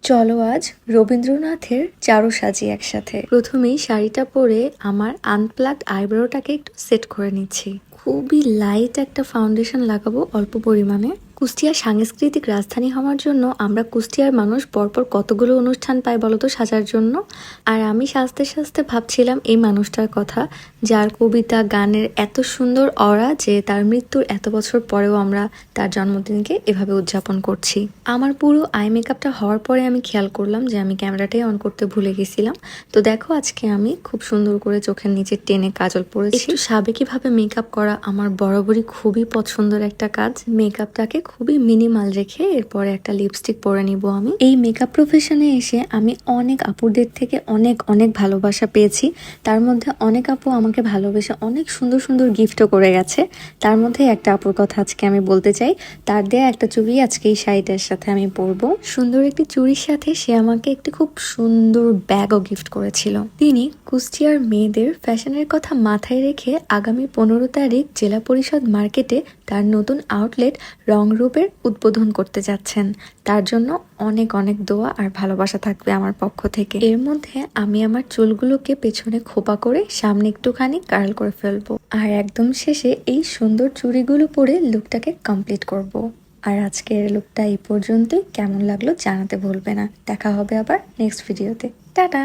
চলো আজ রবীন্দ্রনাথের চারু সাজি একসাথে। প্রথমেই শাড়িটা পরে আমার আনপ্লাগড আইব্রোটাকে একটু সেট করে নিচ্ছি। খুবই লাইট একটা ফাউন্ডেশন লাগাবো অল্প পরিমাণে। কুষ্টিয়া সাংস্কৃতিক রাজধানী হওয়ার জন্য আমরা কুষ্টিয়ার মানুষ পরপর কতগুলো অনুষ্ঠান পাই বলতো সাজার জন্য। আর আমি সাজতে সাজতে ভাবছিলাম এই মানুষটার কথা, যার কবিতা গানের এত সুন্দর অরা যে তার মৃত্যুর এত বছর পরেও আমরা তার জন্মদিনকে এভাবে উদযাপন করছি। আমার পুরো আই মেকআপটা হওয়ার পরে আমি খেয়াল করলাম যে আমি ক্যামেরাটাই অন করতে ভুলে গেছিলাম। তো দেখো আজকে আমি খুব সুন্দর করে চোখের নিচে টেনে কাজল পরেছি। একটু সাবেকিভাবে মেকআপ করা আমার বরাবরই খুবই পছন্দের একটা কাজ। মেকআপটাকে খুবই মিনিমাল রেখে এরপরে একটা লিপস্টিক পরে নিব আমি। এই মেকআপ প্রফেশনে এসে আমি অনেক আপুদের থেকে অনেক অনেক ভালোবাসা পেয়েছি। তার মধ্যে অনেক আপু আমাকে ভালোবেসে অনেক সুন্দর সুন্দর গিফটও করে গেছে। তার মধ্যে একটা আপুর কথা আজকে আমি বলতে চাই। তার দেয়া একটা চুড়ি আজকে এই শাড়িটার সাথে আমি পরবো। সুন্দর একটি চুড়ির সাথে সে আমাকে একটি খুব সুন্দর ব্যাগও গিফট করেছিল। তিনি কুষ্টিয়ার মেয়েদের ফ্যাশনের কথা মাথায় রেখে আগামী 15 তারিখ জেলা পরিষদ মার্কেটে তার নতুন আউটলেট রংরূপের উদ্বোধন করতে যাচ্ছেন। তার জন্য অনেক অনেক দোয়া আর ভালোবাসা থাকবে আমার পক্ষ থেকে। এর মধ্যে আমি আমার চুলগুলোকে পেছনে খোপা করে সামনে একটুখানি কার্ল করে ফেলবো, আর একদম শেষে এই সুন্দর চুড়িগুলো পরে লুকটাকে কমপ্লিট করব। আর আজকের লুকটা এই পর্যন্তই। কেমন লাগলো জানাতে ভুলবে না। দেখা হবে আবার নেক্সট ভিডিওতে। টাটা।